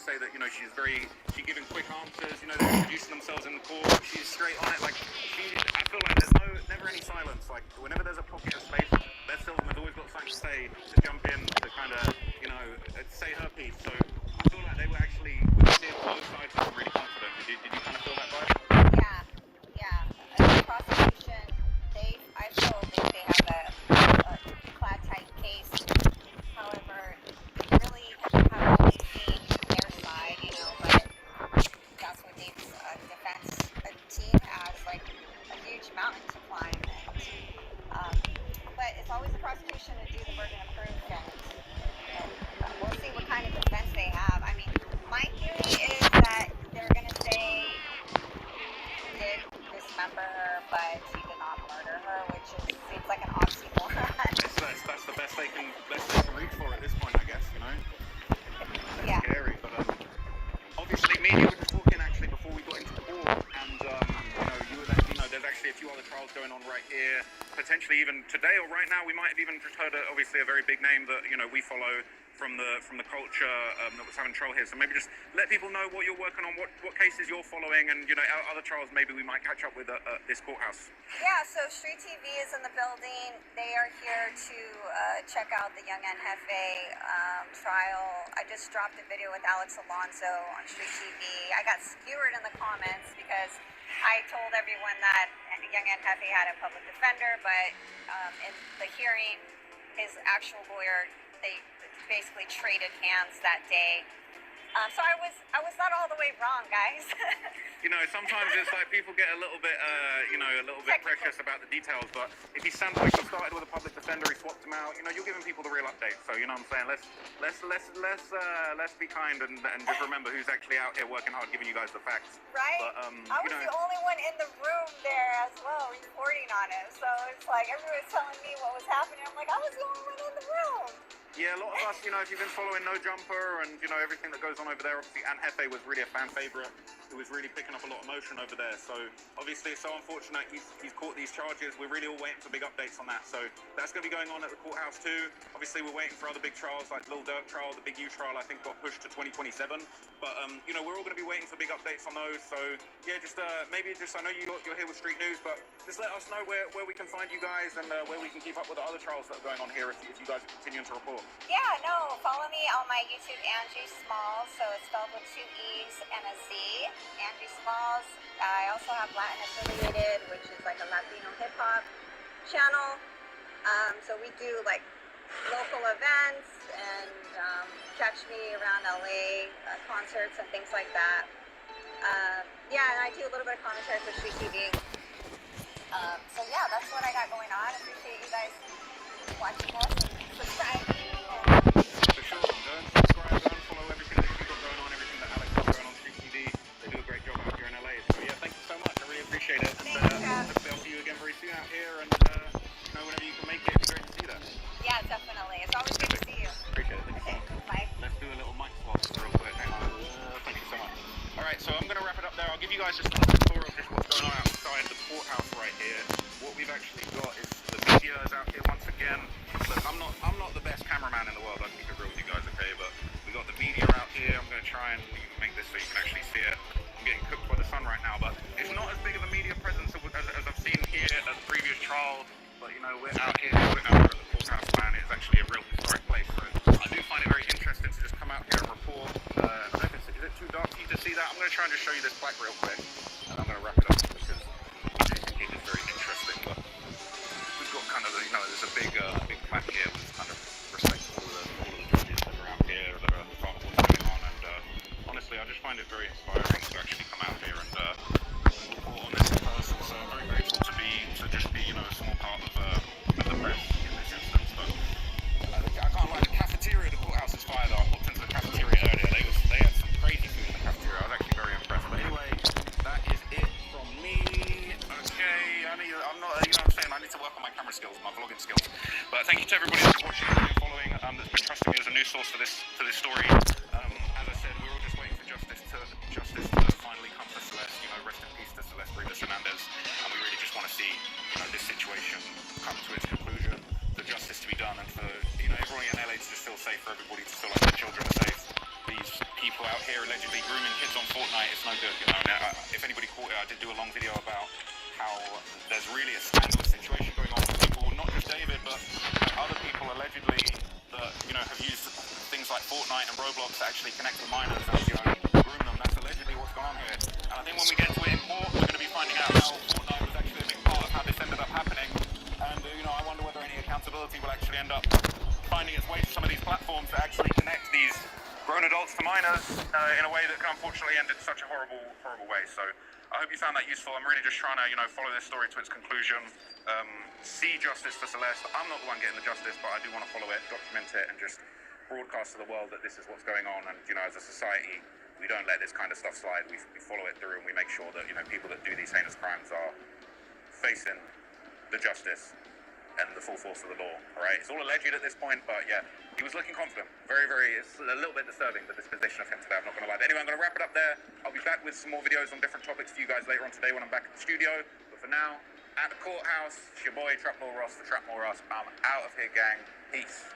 say that, you know, she's giving quick answers, you know, they're introducing themselves in the court, she's straight on it, like, I feel like there's never any silence, like, whenever there's a pocket of space, Beth Silverman's always got something to say, to jump in, to kind of, you know, say her piece, so I feel like they were actually, seeing both sides were really confident. Did you kind of feel that vibe? Yeah. The prosecution, I still think they have a clad tight case. However, really have only seen their side, you know, but that's what Dave's defense team has, like, a huge mountain to climb. But it's always the prosecution to do the burden of proof, and we'll see what kind of defense they have. I mean, my theory is that they're going to say he did dismember her, but he did not murder her, which seems like an oxymoron. That's the best they can reach for at this point, I guess, you know? That's scary, but obviously me and you were just talking actually before we got into the court, and there's actually a few other trials going on right here, potentially even today or right now. We might have even just heard obviously a very big name that, you know, we follow from the culture that was having trial here. So maybe just let people know what you're working on, what cases you're following, and, you know, other trials maybe we might catch up with at this courthouse. Yeah, so Street TV is in the building. They are here to check out the Young and Hefe trial. I just dropped a video with Alex Alonso on Street TV. I got skewered in the comments because I told everyone that Young and Hefe had a public defender, but in the hearing, his actual lawyer, they basically traded hands that day. So I was not all the way wrong, guys. You know, sometimes it's like people get a little bit, precious about the details. But if he sounds like he started with a public defender, he swapped him out. You know, you're giving people the real update. So you know what I'm saying? Let's be kind and just remember who's actually out here working hard, giving you guys the facts. Right. But, I was the only one in the room there as well, reporting on it. So it's like everyone was telling me what was happening. I'm like, I was the only one in the room. Yeah, a lot of us, you know, if you've been following No Jumper and, you know, everything that goes on over there, obviously Anne Hefe was really a fan favourite who was really picking up a lot of motion over there. So, obviously, it's so unfortunate he's caught these charges. We're really all waiting for big updates on that. So, that's going to be going on at the courthouse too. Obviously, we're waiting for other big trials like Lil Durk trial, the Big U trial, I think got pushed to 2027. But, you know, we're all going to be waiting for big updates on those. So, yeah, maybe I know you're here with Street News, but just let us know where we can find you guys and where we can keep up with the other trials that are going on here if you guys are continuing to report. Yeah, no, follow me on my YouTube, Angie Smalls, so it's spelled with 2 E's and a Z, Angie Smalls. I also have Latin Affiliated, which is like a Latino hip-hop channel. So we do like local events and catch me around LA, concerts and things like that. Yeah, and I do a little bit of commentary for Street TV. So yeah, that's what I got going on. Appreciate you guys watching us and subscribing. For sure, go and subscribe, go and follow everything that you've got going on, everything that Alex has going on Street TV. They do a great job out here in LA. So yeah, thank you so much. I really appreciate it. And hopefully I'll see you again very soon out here. And you know, whenever you can make it, it'd be great to see that. Yeah, definitely. It's always good to see you. Appreciate it. Thank you so much. Bye. Let's do a little mic swap real quick. Hang on. Thank you so much. All right, so I'm going to wrap it up there. I'll give you guys just a little tour of just what's going on outside the courthouse right here. What we've actually got is the media is out here once again. Look, I'm not the best cameraman in the world. I'll keep it real with you guys, okay? But we got the media out here. I'm going to try and make this so you can actually see it. I'm getting cooked by the sun right now, but it's not as big of a media presence as I've seen here at the previous trial. But you know, we're out here at the courthouse, man. It's actually a real historic place. So I do find it very interesting to just come out here and report. I don't know if is it too dark for you to see that? I'm going to try and just show you this plaque real quick, and I'm going to wrap it up because I do think it is very interesting. But we've got kind of there's a big plaque here with kind of respect for all of the judges that are out here that are part of what's going on. And honestly, I just find it very inspiring to actually come out here and report on this in person. So I'm very grateful to just be a small part of the press in this instance. But I can't lie, the cafeteria, the courthouse is fire though. I walked into the cafeteria earlier. They had some crazy food in the cafeteria. I was actually very impressed. But anyway, that is it from me. Okay, I'm not, you know what I'm saying, I need to work on my camera skills, my vlogging skills. But thank you to everybody that's watching and following, that's been trusting me as a news source for this story. As I said, we're all just waiting for justice to finally come to Celeste. You know, rest in peace to Celeste Rivas-Hernandez. And we really just want to see, this situation come to its conclusion, for justice to be done, and for, everyone in LA to just feel safe, for everybody to feel like their children are safe. These people out here here allegedly grooming kids on Fortnite, it's no good, you know. Now, if anybody caught it, I did do a long video about how there's really a scandalous situation going on with people, not just David, but other people allegedly that, you know, have used things like Fortnite and Roblox to actually connect with minors and, you know, groom them. That's allegedly what's going on here. And I think when we get to it in court, we're going to be finding out how Fortnite was actually a big part of how this ended up happening. And, you know, I wonder whether any accountability will actually end up finding its way to some of these platforms that actually connect these grown adults to minors in a way that can unfortunately end in such a horrible way. So I hope you found that useful. I'm really just trying to, you know, follow this story to its conclusion, see justice for Celeste. I'm not the one getting the justice, but I do want to follow it, document it, and just broadcast to the world that this is what's going on. And, you know, as a society, we don't let this kind of stuff slide. We follow it through, and we make sure that, you know, people that do these heinous crimes are facing the justice and the full force of the law, all right? It's all alleged at this point, but yeah, he was looking confident. It's a little bit disturbing, the disposition of him today, I'm not gonna lie. But anyway, I'm gonna wrap it up there. I'll be back with some more videos on different topics for you guys later on today when I'm back at the studio. But for now, at the courthouse, it's your boy, Trapmore Ross, the Trapmore Ross. I'm out of here, gang. Peace.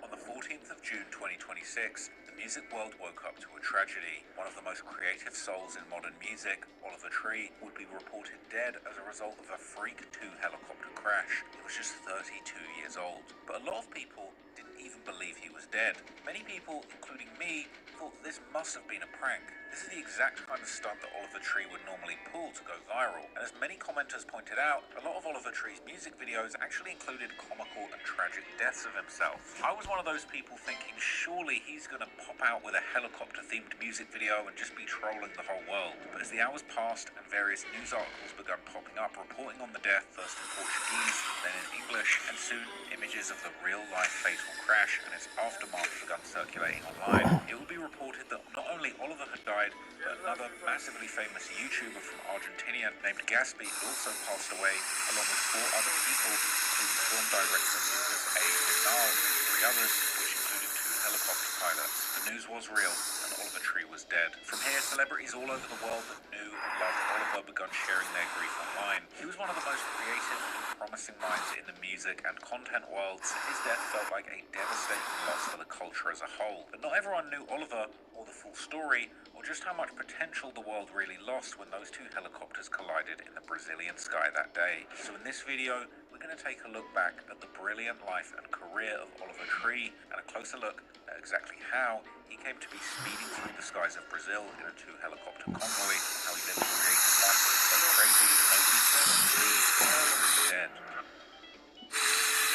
On the 14th of June 2026, the music world woke up to a tragedy. One of the most creative souls in modern music, Oliver Tree, would be reported dead as a result of a Freak 2 helicopter crash. He was just 32 years old. But a lot of people didn't even believe he was dead. Many people, including me, thought this must have been a prank. This is the exact kind of stunt that Oliver Tree would normally pull to go viral. And as many commenters pointed out, a lot of Oliver Tree's music videos actually included comical and tragic deaths of himself. I was one of those people thinking surely he's going to pop out with a helicopter-themed music video and just be trolling the whole world. But as the hours passed and various news articles began popping up reporting on the death, first in Portuguese, then in English, and soon images of the real-life fatal crash and its aftermath began circulating online, it would be reported that not only Oliver had died, but another massively famous YouTuber from Argentina named Gatsby had also passed away, along with 4 other people, including film director Lucas A. Bernal, 3 others, which included 2 helicopter pilots. The news was real, and Oliver Tree was dead. From here, celebrities all over the world that knew and loved Oliver began sharing their grief online. He was one of the most creative and promising minds in the music and content world, so his death felt like a devastating loss for the culture as a whole. But not everyone knew Oliver or the full story, or just how much potential the world really lost when those 2 helicopters collided in the Brazilian sky that day. So in this video, we're going to take a look back at the brilliant life and career of Oliver Tree, and a closer look at exactly how he came to be speeding through the skies of Brazil in a 2 helicopter convoy, how he lived a creative life that was so crazy nobody could believe he was already dead.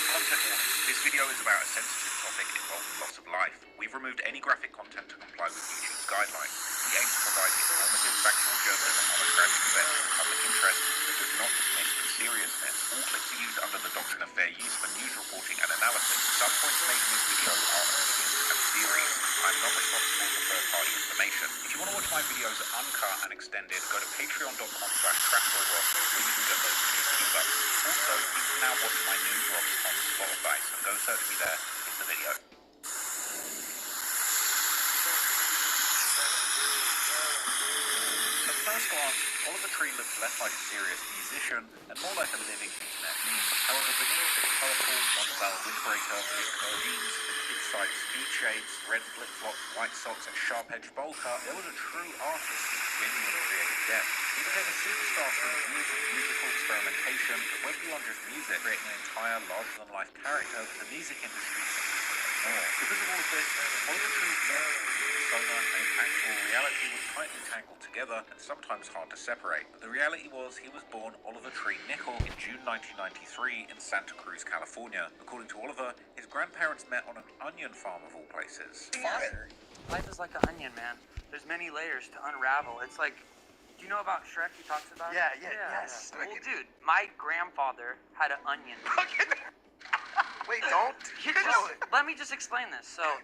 Content warning. This video is about a sensitive topic involving loss of life. We've removed any graphic content to comply with YouTube's guidelines. We aim to provide informative, factual journalism on a tragic event of public interest that does not dismiss its seriousness. All clips are used under the doctrine of fair use for news reporting and analysis. Some points made in this video are opinions and theories. I'm not responsible for third-party information. If you want to watch my videos uncut and extended, go to patreon.com/trapmorross where you can get those for $2. Also, you can now watch my new drops on Spotify, so go search me there in the video. At first glance, Oliver Tree looks less like a serious musician and more like a living internet meme. However, beneath the colourful Montbell windbreaker, his jeans, the kid-sized speed shades, red flip-flops, white socks and sharp-edged bowl cut, there was a true artist with genuine creative depth. He became a superstar through years of musical experimentation that went beyond just music, creating an entire larger-than-life character that the music industry simply couldn't ignore. Because of all of this, Oliver Tree's myth, persona and actual reality was tightly tangled together and sometimes hard to separate. But the reality was he was born Oliver Tree Nickel in June 1993 in Santa Cruz, California. According to Oliver, his grandparents met on an onion farm of all places. Fire. Life is like an onion, man. There's many layers to unravel. It's like, do you know about Shrek? He talks about it? Yes. Well, dude, my grandfather had an onion. Wait, don't. Let me just explain this. So,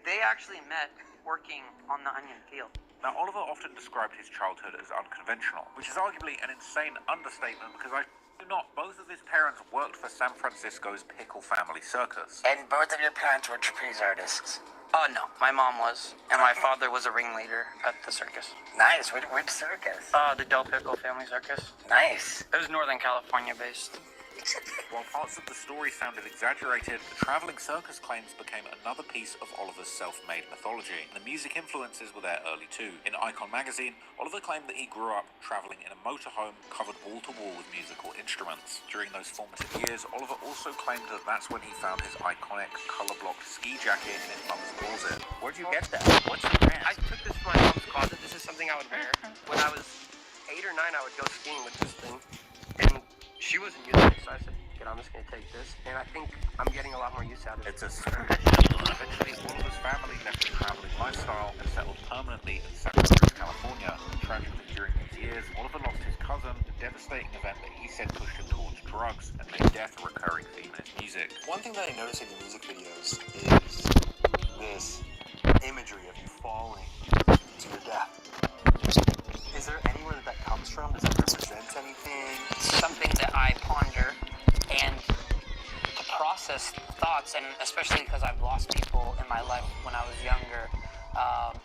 they actually met working on the onion field. Now, Oliver often described his childhood as unconventional, which is arguably an insane understatement because I do not. Both of his parents worked for San Francisco's Pickle Family Circus. And both of your parents were trapeze artists. Oh, no. My mom was. And my father was a ringleader at the circus. Nice. Which circus? The Del Pickle Family Circus. Nice. It was Northern California based. While parts of the story sounded exaggerated, the traveling circus claims became another piece of Oliver's self-made mythology. The music influences were there early too. In Icon magazine, Oliver claimed that he grew up traveling in a motorhome covered wall to wall with musical instruments. During those formative years, Oliver also claimed that that's when he found his iconic color-blocked ski jacket in his mother's closet. Where'd you get that? What's the brand? I took this from my mom's closet. This is something I would wear. When I was 8 or 9, I would go skiing with this thing. And she wasn't using it, so I said, I'm just going to take this. And I think I'm getting a lot more use out of it. It's a eventually, Oliver's family left the traveling lifestyle and settled permanently in Santa Cruz, California. Tragically, during these years, Oliver lost his cousin, a devastating event that he said pushed him towards drugs and made death a recurring theme in his music. One thing that I notice in your music videos is this imagery of you falling to your death. Is there anywhere that comes from? Does it represent anything? Something that I ponder and to process thoughts, and especially because I've lost people in my life when I was younger,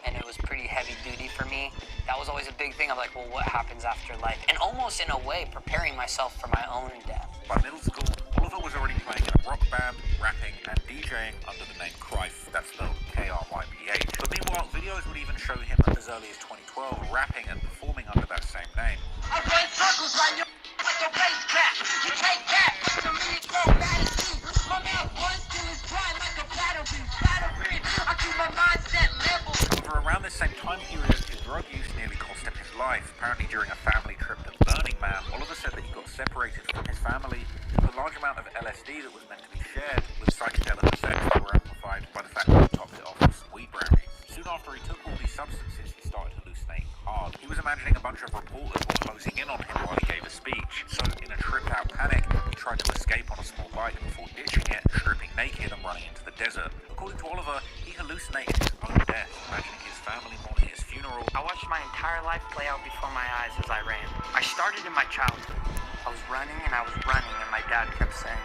and it was pretty heavy duty for me. That was always a big thing. I'm like, well, what happens after life? And almost in a way, preparing myself for my own death. By middle school, Oliver was already playing in a rock band, rapping, and DJing under the name Kryph, that's spelled K-R-Y-P-H. But meanwhile, videos would even show him as early as 2012 rapping and performing under that same name. I run circles around your like a bass cap. You take that to me, go battery. My mouth was still is dry like a battery. I keep my mindset level. However, around this same time period, his drug use nearly cost him his life. Apparently, during a family trip to Burning Man, Oliver said that he got separated from his family because the large amount of LSD that was meant to be shared with psychedelic effects that were amplified by the fact that he topped it off with some weed brownies. Soon after he took all these substances, he started hallucinating hard. He was imagining a bunch of reporters were closing in on him while he gave a speech. So, in a tripped-out panic, he tried to escape on a small bike before ditching it, stripping naked and running into the desert. According to Oliver, he hallucinated his own death, imagining his family mourning his funeral. I watched my entire life play out before my eyes as I ran. I started in my childhood. I was running and I was running, and my dad kept saying,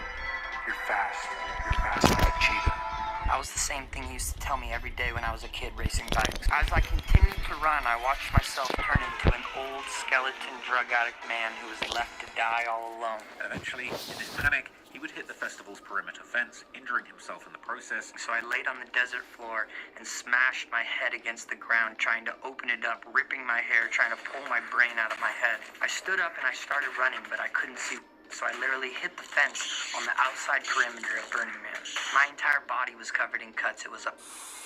You're fast like a cheetah. that was the same thing he used to tell me every day when I was a kid racing bikes. As I continued to run, I watched myself turn into an old skeleton drug addict man who was left to die all alone. And eventually, in his panic, he would hit the festival's perimeter fence, injuring himself in the process. So I laid on the desert floor and smashed my head against the ground, trying to open it up, ripping my hair, trying to pull my brain out of my head. I stood up and I started running, but I couldn't see. So I literally hit the fence on the outside perimeter of Burning Man. My entire body was covered in cuts. It was a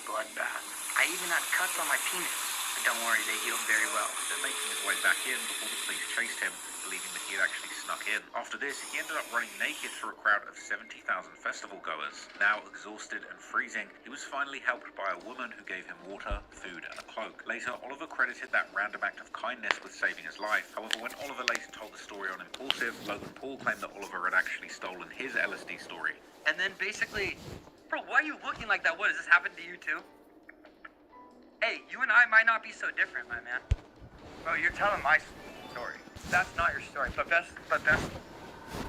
bloodbath. I even had cuts on my penis. But don't worry, they healed very well. Then making his way back in before the police chased him, believing that he had actually snuck in. After this, he ended up running naked through a crowd of 70,000 festival goers. Now exhausted and freezing, he was finally helped by a woman who gave him water, food, and a cloak. Later, Oliver credited that random act of kindness with saving his life. However, when Oliver later told the story on Impulsive, Logan Paul claimed that Oliver had actually stolen his LSD story. And then basically, bro, why are you looking like that? What, does this happen to you too? Hey, you and I might not be so different, my man. Bro, you're telling my story. That's not your story, but that's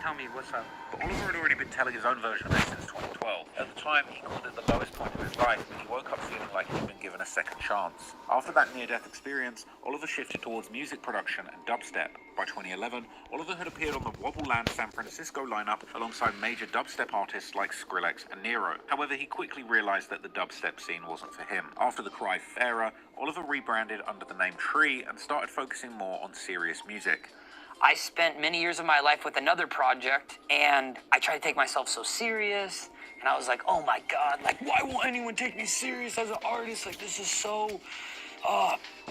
Tell me, what's up? But Oliver had already been telling his own version of this since 2012. At the time, he called it the lowest point of his life, but he woke up feeling like he'd been given a second chance. After that near-death experience, Oliver shifted towards music production and dubstep. By 2011, Oliver had appeared on the Wobbleland San Francisco lineup alongside major dubstep artists like Skrillex and Nero. However, he quickly realized that the dubstep scene wasn't for him. After the Kryph era, Oliver rebranded under the name Tree and started focusing more on serious music. I spent many years of my life with another project, and I tried to take myself so serious, and I was like, oh my God, like, why won't anyone take me serious as an artist? Like, this is so,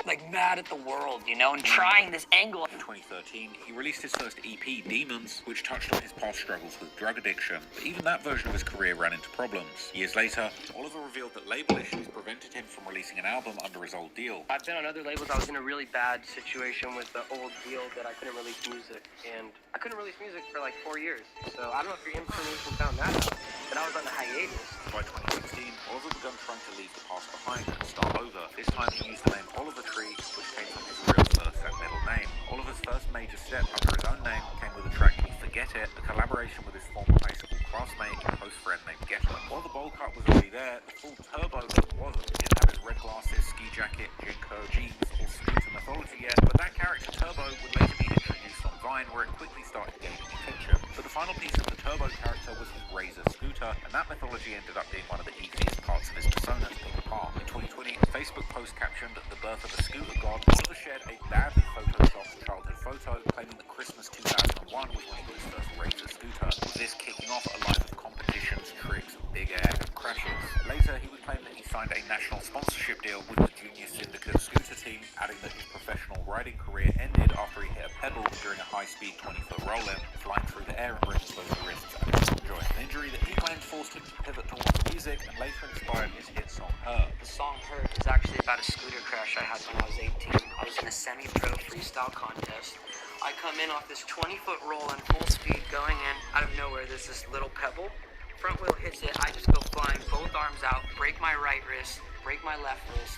like, mad at the world, you know, and trying this angle. In 2013, he released his first EP, Demons, which touched on his past struggles with drug addiction. But even that version of his career ran into problems. Years later, Oliver revealed that label issues prevented him from releasing an album under his old deal. I've been on other labels. I was in a really bad situation with the old deal that I couldn't release music, and I couldn't release music for like 4 years. So I don't know if your information found that out, but I was on a hiatus. By 2016, Oliver began trying to leave the past behind and start over. This time he used the name Oliver Tree, which came from his real first and middle name. Oliver's first major step under his own name came with a track called Forget It, a collaboration with his former high school classmate and close friend named Getter. While the bowl cut was already there, the full turbo look wasn't. He didn't have his red glasses, ski jacket, Jinko, jeans, or scooter mythology yet, but that character Turbo would later be introduced on Vine, where it quickly started gaining attention. But the final piece of the Turbo character was his Razor scooter, and that mythology ended up being one of the easiest parts of his persona to pick apart. In 2020, a Facebook post captioned "The birth of a scooter god." Oliver shared a badly photoshopped childhood photo claiming that Christmas 2001 was when he got his first Razor scooter, with this kicking off a life of competitions, tricks, big air, and crashes. Later, he would claim that he signed a national sponsorship deal with the Junior Syndicate scooter team, adding that his professional riding career ended after he hit a pebble during a high-speed 20-foot roll-in, flying through the air and breaking both his wrists and his joint. An injury that he claimed forced him to pivot towards music and later inspired his hit song Her. The song Hurt is actually about a scooter crash I had when I was 18. I was in a semi-pro freestyle contest. I come in off this 20-foot roll in full speed going in. Out of nowhere, there's this little pebble. Front wheel hits it. I just go flying, both arms out, break my right wrist, break my left wrist.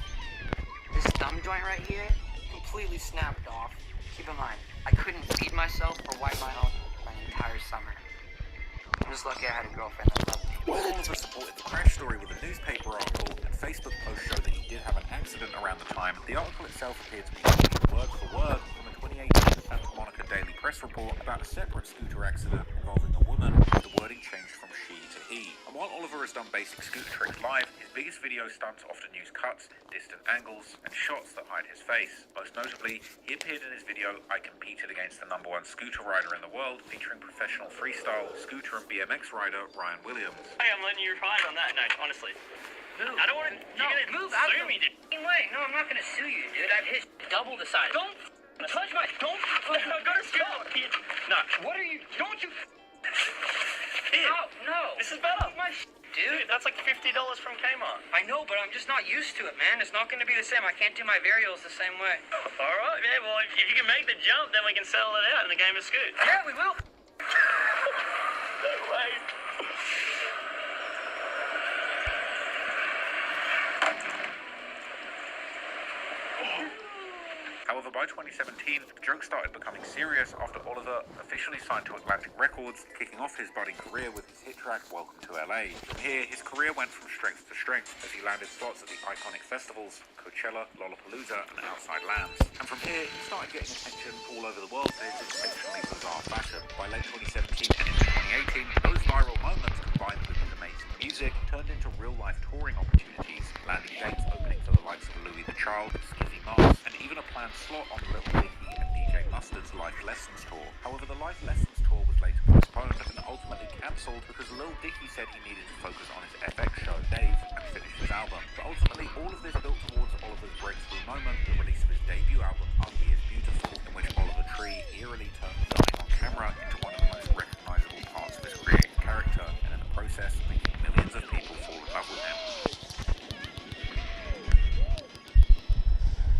This thumb joint right here completely snapped off. Keep in mind, I couldn't feed myself or wipe my own my entire summer. I'm just lucky I had a girlfriend that loved me. While Oliver supported the crash story with a newspaper article and Facebook post showed that he did have an accident around the time, the article itself appeared to be copied word for word from a 2018 Santa Monica Daily Press report about a separate scooter accident involving a woman, with the wording changed from she to he. And while Oliver has done basic scooter tricks live, his biggest video stunts often use cuts, distant angles, and shots that hide his face. Most notably, he appeared in his video "I Competed Against the #1 scooter rider in the world," featuring professional freestyle, scooter, and BMX rider Ryan Williams. Hey, I'm letting you ride on that night, honestly. Move. I don't want to. No, you're gonna move out sue the me, dude. way. No, I'm not gonna sue you, dude. I've hit double the size. Don't touch my. Don't. No, go to school, kid. No. What are you? Don't you. Kid. No. This is better. My dude. That's like $50 from Kmart. I know, but I'm just not used to it, man. It's not gonna be the same. I can't do my varials the same way. All right, yeah. Well, if you can make the jump, then we can settle it out in the game of Scoot. Yeah, we will. No way. However, by 2017, the joke started becoming serious after Oliver officially signed to Atlantic Records, kicking off his budding career with his hit track Welcome to LA. From here, his career went from strength to strength as he landed slots at the iconic festivals Coachella, Lollapalooza, and Outside Lands. And from here, he started getting attention all over the world for his exceptionally bizarre fashion. By late 2017 and into 2018, those viral moments combined with his amazing music turned into real-life touring opportunities, landing dates opening for the likes of Louis the Child, Skiffy Mars, and even a planned slot on Lil Dicky and DJ Mustard's Life Lessons tour. However, the Life Lessons tour was later postponed and ultimately cancelled because Lil Dicky said he needed to focus on his FX show, Dave, and finish his album. But ultimately, all of this built towards Oliver's breakthrough moment, the release of his debut album, Ugly is Beautiful, in which Oliver Tree eerily turned dying on camera into one of the most recognizable parts of his creative character, and in the process, making millions of people fall in love with him.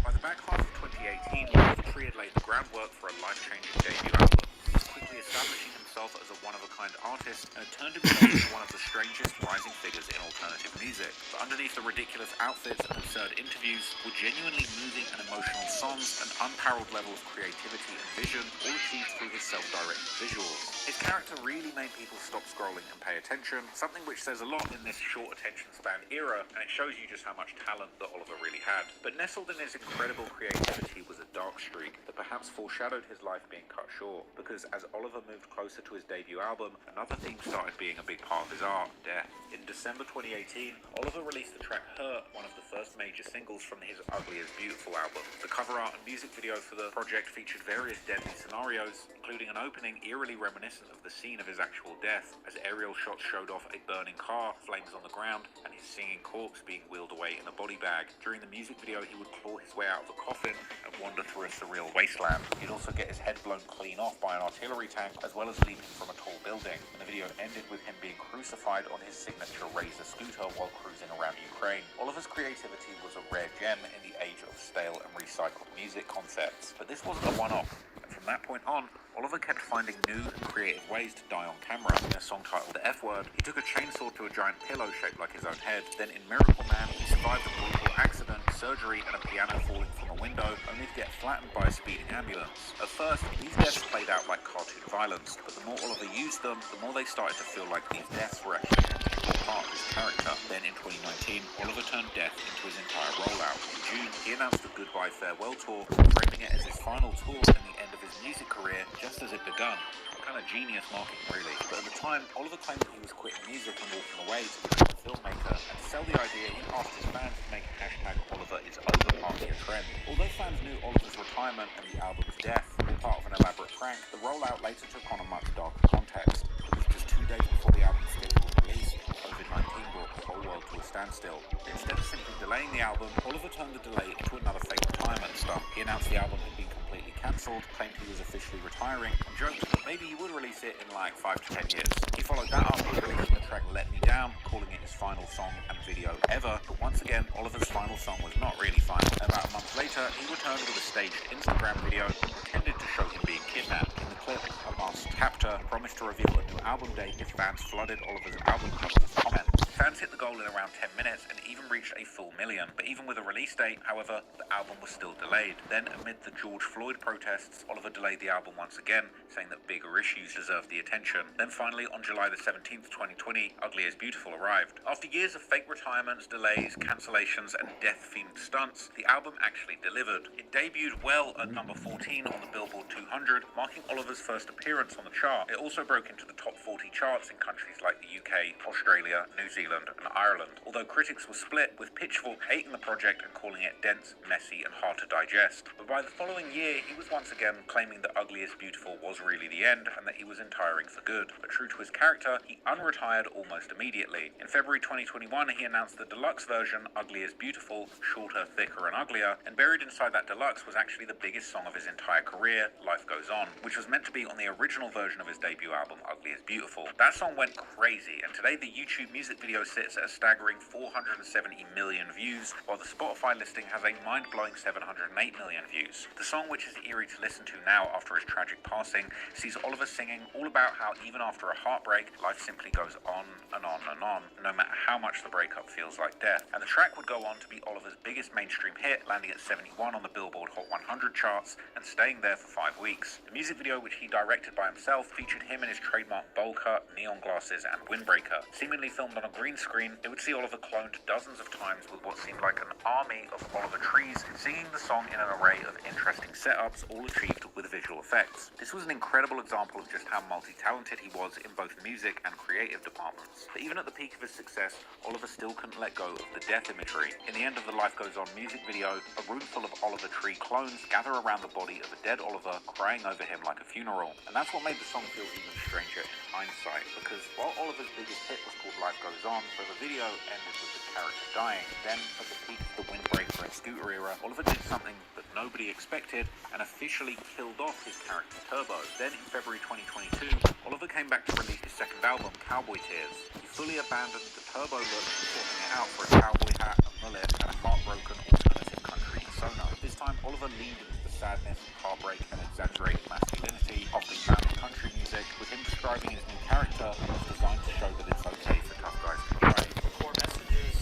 By the back half of 2018, Oliver Tree had laid the groundwork for a life-changing debut album, quickly establishing himself as a one-of-a-kind artist and had turned himself into one of the strangest rising figures in alternative music. But underneath the ridiculous outfits and absurd interviews were genuinely moving and emotional songs and unparalleled level of creativity and vision, all achieved through his self-directed visuals. His character really made people stop scrolling and pay attention, something which says a lot in this short attention span era, and it shows you just how much talent that Oliver really had. But nestled in his incredible creativity was a dark streak that perhaps foreshadowed his life being cut short, because as Oliver moved closer to his debut album, another theme started being a big part of his art: death. In December 2018, Oliver released the track Hurt, one of the first major singles from his Ugly is Beautiful album. The cover art and music video for the project featured various deadly scenarios, including an opening eerily reminiscent of the scene of his actual death, as aerial shots showed off a burning car, flames on the ground, and his singing corpse being wheeled away in a body bag. During the music video, he would claw his way out of a coffin and wander through a surreal wasteland. He'd also get his head blown clean off by an artillery tank, as well as leaping from a tall building. And the video ended with him being crucified on his signature Razor scooter while cruising around Ukraine. Oliver's creativity was a rare gem in the age of stale and recycled music concepts. But this wasn't a one-off. And from that point on, Oliver kept finding new and creative ways to die on camera. In a song titled The F Word, he took a chainsaw to a giant pillow shaped like his own head. Then in Miracle Man, he survived a brutal accident, surgery, and a piano falling from a window, only to get flattened by a speeding ambulance. At first, these deaths played out like cartoon violence, but the more Oliver used them, the more they started to feel like these deaths were actually an integral part of his character. Then in 2019, Oliver turned death into his entire rollout. In June, he he announced the Goodbye Farewell Tour, framing it as his final tour and the end of his music career just as it begun. A kind of genius marketing, really. But at the time, Oliver claimed that he was quitting music and walking away to become a filmmaker, and to sell the idea, he asked his fans to make #OliverIsOver part of the trend. Although fans knew Oliver's retirement and the album's death were part of an elaborate prank, the rollout later took on a much darker context. It was just 2 days before the album's scheduled release, COVID-19 brought the whole world to a standstill. Instead of simply delaying the album, Oliver turned the delay into another fake retirement stunt. He announced the album had been completely cancelled, claimed he was officially retiring, and joked that maybe he would release it in like 5 to 10 years. He followed that up with releasing the track Let Me Down, calling it his final song and video ever, but once again, Oliver's final song was not really final. About a month later, he returned with a staged Instagram video that pretended to show him being kidnapped. In the clip, a masked captor promised to reveal a new album date if fans flooded Oliver's album cover with comments. Fans hit the goal in around 10 minutes and even reached a full million. But even with a release date, however, the album was still delayed. Then, amid the George Floyd protests, Oliver delayed the album once again, saying that bigger issues deserved the attention. Then finally, on July the 17th, 2020, Ugly as Beautiful arrived. After years of fake retirements, delays, cancellations, and death-themed stunts, the album actually delivered. It debuted well at number 14 on the Billboard 200, marking Oliver's first appearance on the chart. It also broke into the top 40 charts in countries like the UK, Australia, New Zealand, and Ireland. Although critics were split, with Pitchfork hating the project and calling it dense, messy, and hard to digest. But by the following year, he was once again claiming that Ugly as Beautiful was really the end, and that he was retiring for good. But true to his character, he unretired almost immediately. In February 2021, he announced the deluxe version, Ugly as Beautiful, shorter, thicker, and uglier, and buried inside that deluxe was actually the biggest song of his entire career, Life Goes On, which was meant to be on the original version of his debut album, Ugly as Beautiful. That song went crazy, and today the YouTube music video sits at a staggering 470 million views, while the Spotify listing has a mind-blowing 708 million views. The song, which is eerie to listen to now after his tragic passing, sees Oliver singing all about how even after a heartbreak, life simply goes on and on and on, no matter how much the breakup feels like death. And the track would go on to be Oliver's biggest mainstream hit, landing at 71 on the Billboard Hot 100 charts and staying there for 5 weeks. The music video, which he directed by himself, featured him in his trademark bowl cut, neon glasses, and windbreaker. Seemingly filmed on a green screen, it would see Oliver cloned dozens of times with what seemed like an army of Oliver trees, singing the song in an array of interesting setups, all achieved with visual effects. This was an incredible example of just how multi-talented he was in both music and creative departments. But even at the peak of his success, Oliver still couldn't let go of the death imagery. In the end of the Life Goes On music video, a room full of Oliver tree clones gather around the body of a dead Oliver, crying over him like a funeral. And that's what made the song feel even stranger in hindsight, because while Oliver's biggest hit was called Life Goes On, so the video ended with the character dying. Then, at the peak of the windbreaker and scooter era, Oliver did something that nobody expected and officially killed off his character Turbo. Then, in February 2022, Oliver came back to release his second album, Cowboy Tears. He fully abandoned the Turbo look, swapping it out for a cowboy hat, a mullet, and a heartbroken alternative country persona. This time, Oliver leaned into the sadness, heartbreak, and exaggerated masculinity of the found country music, with him describing his new character as designed to show that it's okay for tough guys to cry. The core message is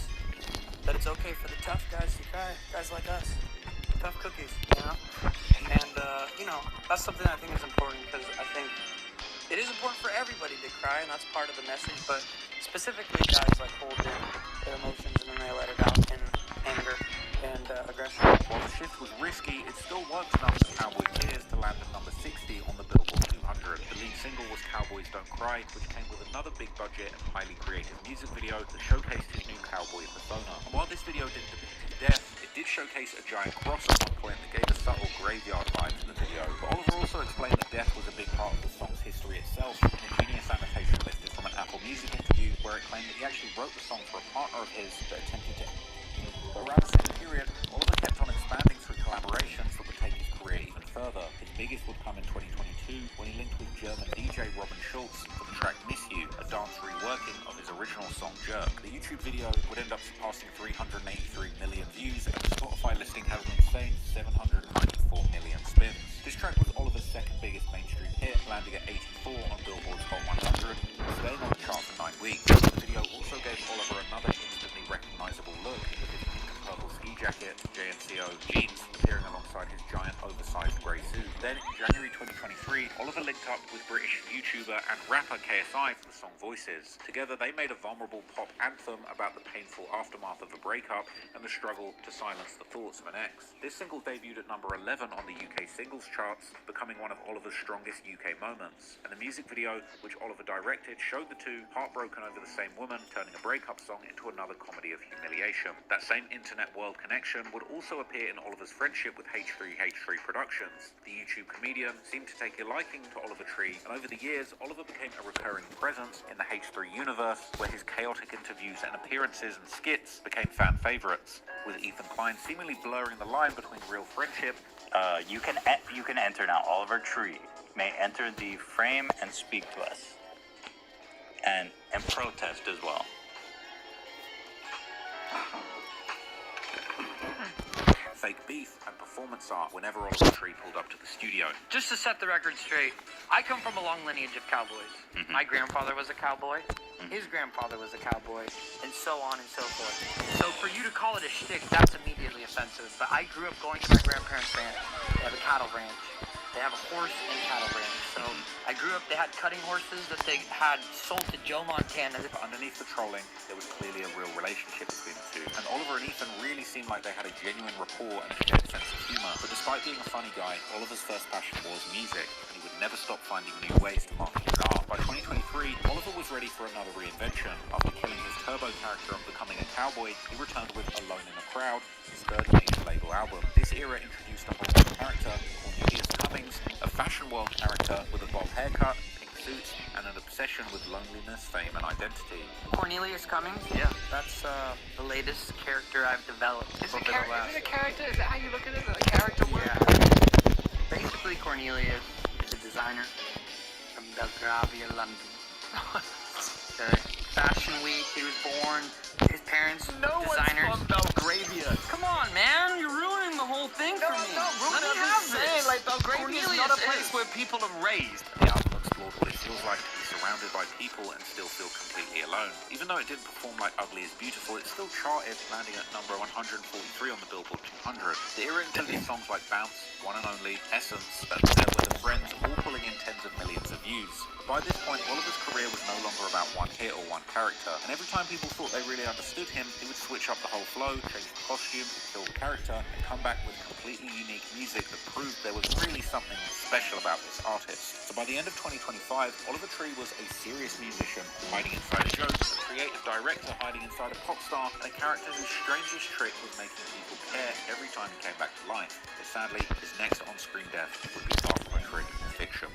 that it's okay for the tough guys to cry, guys like us. Tough cookies, you know? And, that's something I think is important, because I think it is important for everybody to cry, and that's part of the message, but specifically guys like hold in their emotions and then they let it out in anger and aggression. While the shift was risky, it still worked enough for Cowboy Tears to land at number 60 on the Billboard 200. The lead single was Cowboys Don't Cry, which came with another big budget and highly creative music video that showcased his new cowboy persona. And while this video didn't depict his death, it did showcase a giant cross at one point that gave a subtle graveyard vibe to the video. But Oliver also explained that death was a big part of the song's history itself, in a genius annotation lifted from an Apple Music interview where it claimed that he actually wrote the song for a partner of his that attempted to. But around the same period, Oliver kept on expanding through collaborations that would take his career even further. His biggest would come in 2022 when he linked with German DJ Robin Schulz for the track Miss You, a dance reworking of his original song Jerk. The YouTube video would end up surpassing 383 million views, and the Spotify listing has an insane 794 million spins. This track was Oliver's second biggest mainstream hit, landing at 84 on Billboard's Hot 100, and staying on the chart for 9 weeks. The video also gave Oliver another instantly recognizable look in his pink and purple ski jacket, J& NCO jeans, appearing alongside his giant oversized grey suit. Then in January 2023, Oliver linked up with British YouTuber and rapper KSI for the song Voices. Together they made a vulnerable pop anthem about the painful aftermath of a breakup and the struggle to silence the thoughts of an ex. This single debuted at number 11 on the UK singles charts, becoming one of Oliver's strongest UK moments. And the music video, which Oliver directed, showed the two heartbroken over the same woman, turning a breakup song into another comedy of humiliation. That same internet world connection would also appear in Oliver's friendship with H3 Productions. The YouTube comedian seemed to take a liking to Oliver Tree, and over the years, Oliver became a recurring presence in the H3 universe, where his chaotic interviews and appearances and skits became fan favorites, with Ethan Klein seemingly blurring the line between real friendship. You can enter now. Oliver Tree may enter the frame and speak to us, and protest as well. Fake beef and performance art whenever Oliver Tree pulled up to the studio. Just to set the record straight, I come from a long lineage of cowboys. My grandfather was a cowboy, his grandfather was a cowboy, and so on and so forth. So for you to call it a shtick, that's immediately offensive. But I grew up going to my grandparents' ranch. They have a cattle ranch. They have a horse and cattle ranch. So I grew up, they had cutting horses that they had sold to Joe Montana. But underneath the trolling, there was clearly a real relationship between the two. And Oliver and Ethan really seemed like they had a genuine rapport and a shared sense of humor. But despite being a funny guy, Oliver's first passion was music, and he would never stop finding new ways to market his art. By 2023, Oliver was ready for another reinvention. After killing his Turbo character and becoming a cowboy, he returned with Alone in the Crowd, his third major label album. This era introduced a whole new character, Cornelius Cummings, a fashion world character with a bob haircut, pink suits, and an obsession with loneliness, fame, and identity. Cornelius Cummings? Yeah, that's the latest character I've developed. Is it a character? Is that how you look at it? A character word? Yeah. Basically, Cornelius is a designer from Belgravia, London. Fashion Week, he was born. His parents, designers. From Belgravia. Come on, man, you're ruining the whole thing for me. Let me have this. Like Belgravia is not a place where people are raised. The album explored what it feels like to be surrounded by people and still feel completely alone. Even though it didn't perform like Ugly is Beautiful, it still charted, landing at number 143 on the Billboard 200. The era included songs like Bounce, One and Only, Essence, and There Were the Friends, all pulling in tens of millions of views. By this point, Oliver's career was no longer about one hit or one character, and every time people thought they really understood him, he would switch up the whole flow, change the costume, kill the character, and come back with completely unique music that proved there was really something special about this artist. So by the end of 2025, Oliver Tree was a serious musician hiding inside a joke, a creative director hiding inside a pop star, and a character whose strangest trick was making people care every time he came back to life. But sadly, his next on-screen death would be far from a trick or fiction.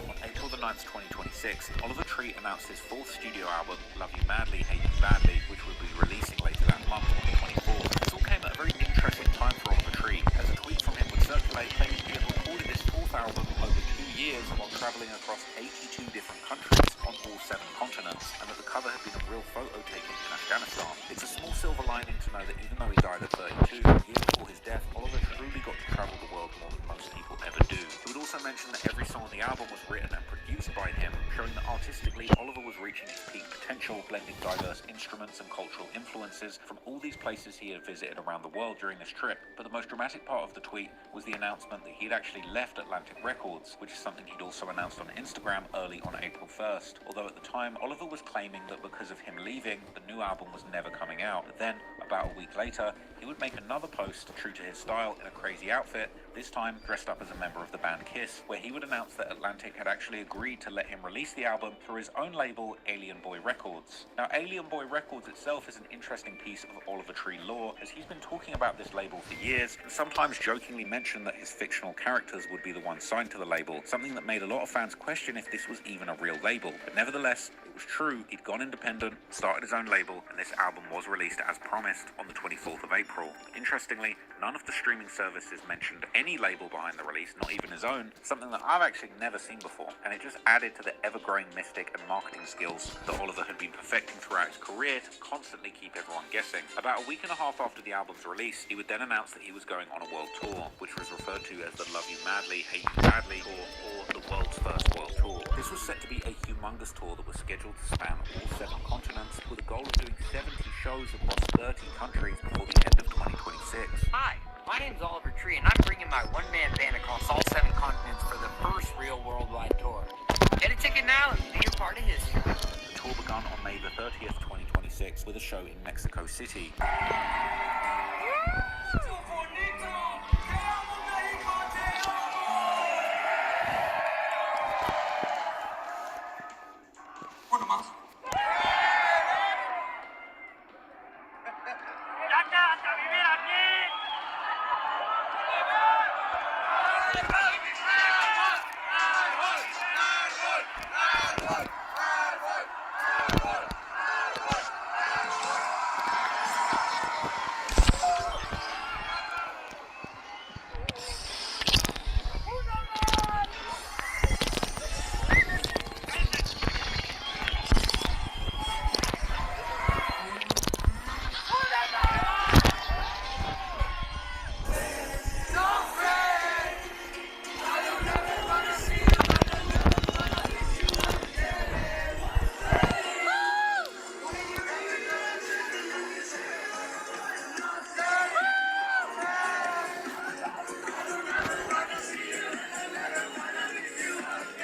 On April the 9th, 2026, Oliver Tree announced his fourth studio album, Love You Madly, Hate You Badly, which would be releasing later that month on the 24th. This all came at a very interesting time for Oliver Tree, as a tweet from him would circulate claiming he had recorded his fourth album over 2 years while traveling across 82 different countries on all 7 continents, and that the cover had been a real photo taken in Afghanistan. It's a small silver lining to know that even though he died at 32, years before his death, Oliver truly got to travel the world more than most people ever do. He would also mention that every song on the album was written and produced by him, showing that artistically Oliver was reaching his peak potential, blending diverse instruments and cultural influences from all these places he had visited around the world during this trip. But the most dramatic part of the tweet was the announcement that he'd actually left Atlantic Records, which is something he'd also announced on Instagram early on April 1st. Although at the time, Oliver was claiming that because of him leaving, the new album was never coming out. But then, about a week later, he would make another post, true to his style, in a crazy outfit, this time dressed up as a member of the band Kiss, where he would announce that Atlantic had actually agreed to let him release the album through his own label, Alien Boy Records. Now, Alien Boy Records itself is an interesting piece of Oliver Tree lore, as he's been talking about this label for years, and sometimes jokingly mentioned that his fictional characters would be the ones signed to the label, something that made a lot of fans question if this was even a real label. But nevertheless, it was true. He'd gone independent, started his own label, and this album was released as promised on the 24th of April. Interestingly, none of the streaming services mentioned any label behind the release, not even his own, something that I've actually never seen before, and it just added to the ever-growing mystic and marketing skills that Oliver had been perfecting throughout his career to constantly keep everyone guessing. About a week and a half after the album's release, he would then announce that he was going on a world tour, which was referred to as the Love You Madly, Hate You Badly tour, or the world's first world tour. This was set to be a humongous tour that was scheduled to span all 7 continents, with a goal of doing 70 shows across 30 countries before the end of 2026. Hi, my name's Oliver Tree, and I'm bringing my one-man band across all 7 continents for the first real worldwide tour. Get a ticket now and be a part of history. The tour began on May the 30th, 2026, with a show in Mexico City.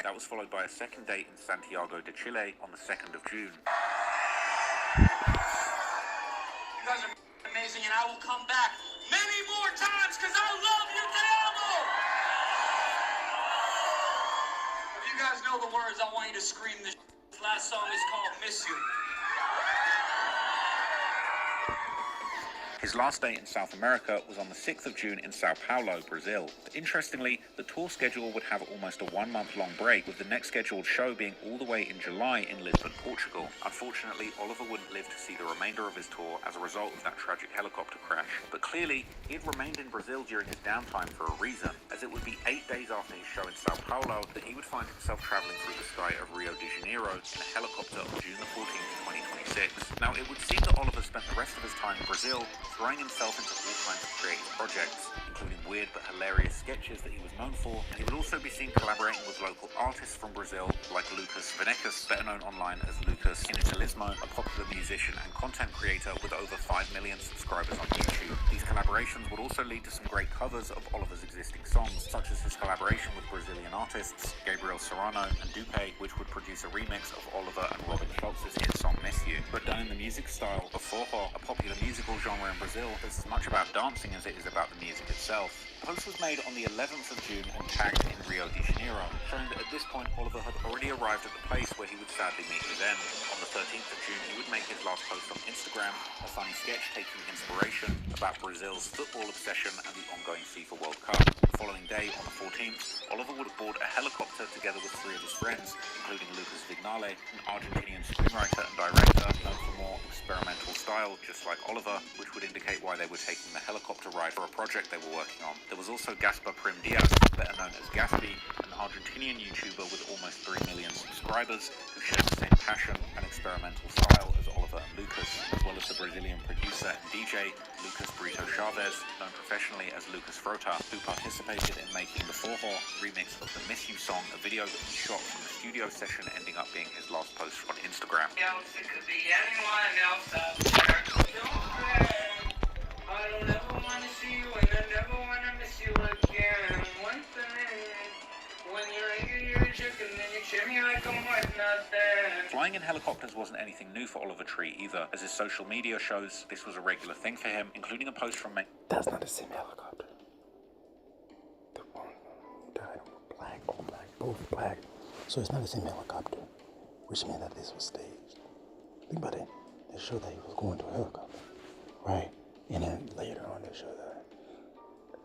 That was followed by a second date in Santiago de Chile on the 2nd of June. You guys are amazing, and I will come back many more times because I love you, te amo! If you guys know the words, I want you to scream this. This last song is called Miss You. His last date in South America was on the 6th of June in Sao Paulo, Brazil. Interestingly, the tour schedule would have almost a 1-month-long break, with the next scheduled show being all the way in July in Lisbon, Portugal. Unfortunately, Oliver wouldn't live to see the remainder of his tour as a result of that tragic helicopter crash. But clearly, he had remained in Brazil during his downtime for a reason, as it would be 8 days after his show in Sao Paulo that he would find himself traveling through the sky of Rio de Janeiro in a helicopter on June the 14th, 2026. Now, it would seem that Oliver spent the rest of his time in Brazil throwing himself into all kinds of creative projects, including weird but hilarious sketches that he was known for, and he would also be seen collaborating with local artists from Brazil like Lucas Venegas, better known online as Lucas Inutilismo, a popular musician and content creator with over 5 million subscribers on YouTube. These collaborations would also lead to some great covers of Oliver's existing songs, such as his collaboration with Brazilian artists Gabriel Serrano and Dupe, which would produce a remix of Oliver and Robin Schultz's hit song Miss You. But done in the music style of forró, a popular musical genre in Brazil that's as much about dancing as it is about the music itself. The post was made on the 11th of June and tagged in Rio de Janeiro, showing that at this point Oliver had already arrived at the place where he would sadly meet his end. On the 13th of June he would make his last post on Instagram, a funny sketch taking inspiration about Brazil's football obsession and the ongoing FIFA World Cup. The following day, on the 14th, Oliver would board a helicopter together with 3 of his friends, including Lucas Vignale, an Argentinian screenwriter and director known for more experimental style, just like Oliver, which would indicate why they were taking the helicopter ride for a project they were working on. There was also Gaspar Prim Diaz, better known as Gaspy, an Argentinian YouTuber with almost 3 million subscribers, who shared the same passion and experimental style as Oliver and Lucas, as well as the Brazilian producer and DJ Lucas Brito Chavez, known professionally as Lucas Frota, who participated in making the forró remix of the Miss You song, a video that he shot from the studio session, ending up being his last post on Instagram. It could be anyone else out there. Don't cry. I don't ever want to see you, and I never want to miss you again. One thing, when you're angry, you're a jerk, and then you treat me like I'm worth nothing. Flying in helicopters wasn't anything new for Oliver Tree either, as his social media shows this was a regular thing for him, including a post from That's not the same helicopter. The one died black, all black, both black. So it's not the same helicopter, which means that this was staged. Think about it. They showed that he was going to a helicopter, right? And then later on they showed that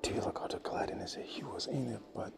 2 helicopters collided and said he was in it, but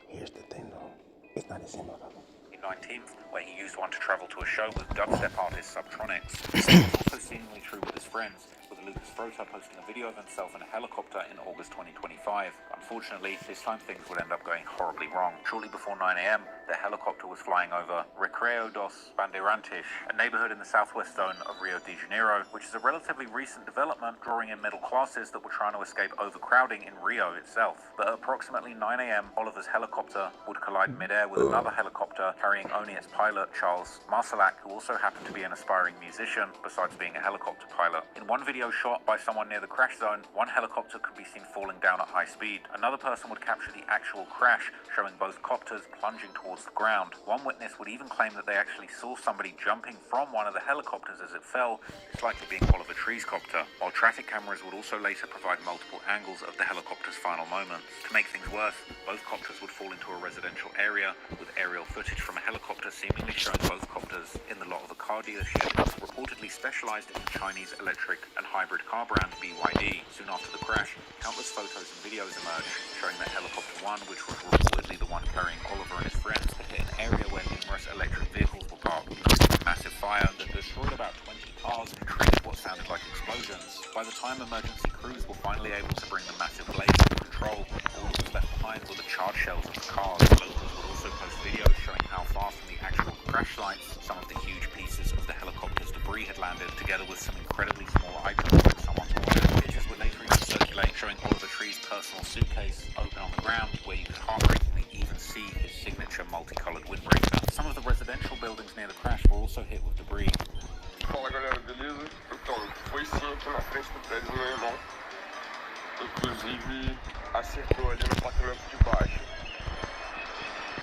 here's the thing though, it's not the same helicopter. 19th, where he used one to travel to a show with dubstep artist Subtronics. The same was also seemingly true with his friends, with Lucas Frota posting a video of himself in a helicopter in August 2025. Unfortunately, this time things would end up going horribly wrong. Shortly before 9 a.m, the helicopter was flying over Recreio dos Bandeirantes, a neighborhood in the southwest zone of Rio de Janeiro, which is a relatively recent development drawing in middle classes that were trying to escape overcrowding in Rio itself. But at approximately 9 a.m, Oliver's helicopter would collide midair with another helicopter carrying only its pilot, Charles Marcelac, who also happened to be an aspiring musician, besides being a helicopter pilot. In one video shot by someone near the crash zone, one helicopter could be seen falling down at high speed. Another person would capture the actual crash, showing both copters plunging towards the ground. One witness would even claim that they actually saw somebody jumping from one of the helicopters as it fell, this likely being Oliver Tree's copter, while traffic cameras would also later provide multiple angles of the helicopter's final moments. To make things worse, both copters would fall into a residential area, with aerial footage from a helicopter seemingly showing both copters in the lot of a car dealership reportedly specialized in the Chinese electric and hybrid car brand BYD. Soon after the crash, countless photos and videos emerged showing that helicopter 1, which was reportedly the one carrying Oliver and his friends, had hit an area where numerous electric vehicles were parked, including a massive fire that destroyed about 20 cars and triggered what sounded like explosions. By the time emergency crews were finally able to bring the massive blaze under control, all that was left behind were the charred shells of the cars. Locals would also post videos showing how far from the actual crash sites some of the huge pieces of the helicopter's debris had landed, together with some incredibly small items like someone's wallet. Pictures would later even circulate showing Oliver Tree's personal suitcase open on the ground, where you could heartbreakingly even see his signature multicolored windbreaker. Some of the residential buildings near the crash were also hit with debris. Fala galera, beleza? Então, foi sim aqui na frente do prédio do meu irmão. Inclusive, acertou ali no apartamento de baixo.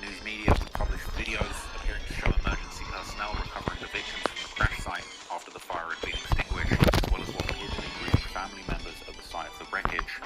News media would publish videos appearing to show emergency personnel recovering the victims from the crash site after the fire had been extinguished, as well as what reportedly grieved family members at the site of the wreckage.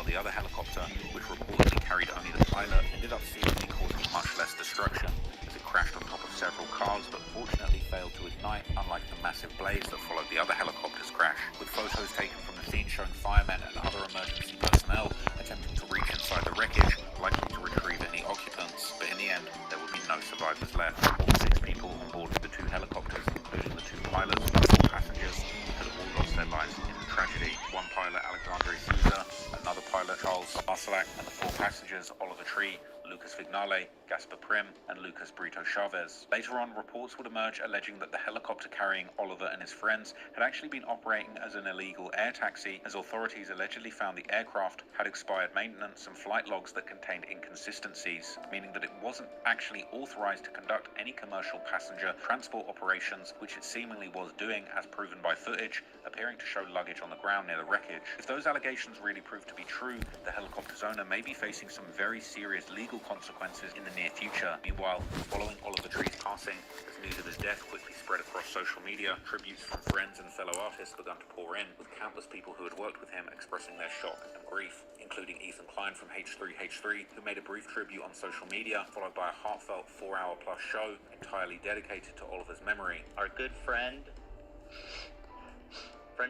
The other helicopter, which reportedly carried only the pilot, ended up seemingly causing much less destruction, as it crashed on top of several cars but fortunately failed to ignite, unlike the massive blaze that followed the other helicopter's crash, with photos taken from the scene showing firemen and other emergency personnel attempting to reach inside the wreckage, likely to retrieve any occupants, but in the end, there would be no survivors left. All 6 people on board the 2 helicopters, including the 2 pilots and 4 passengers, had all lost their lives in the tragedy. One pilot, Alexandre Souza, another pilot, Charles Marcelac, and the 4 passengers, Oliver Tree, Lucas Vignale, Gaspar Prim, and Lucas Brito Chavez. Later on, reports would emerge alleging that the helicopter carrying Oliver and his friends had actually been operating as an illegal air taxi, as authorities allegedly found the aircraft had expired maintenance and flight logs that contained inconsistencies, meaning that it wasn't actually authorized to conduct any commercial passenger transport operations, which it seemingly was doing, as proven by footage appearing to show luggage on the ground near the wreckage. If those allegations really prove to be true, the helicopter's owner may be facing some very serious legal consequences in the near future. Meanwhile, following Oliver Tree's passing, as news of his death quickly spread across social media, tributes from friends and fellow artists began to pour in, with countless people who had worked with him expressing their shock and grief, including Ethan Klein from H3H3, who made a brief tribute on social media, followed by a heartfelt 4-hour-plus show entirely dedicated to Oliver's memory. Our good friend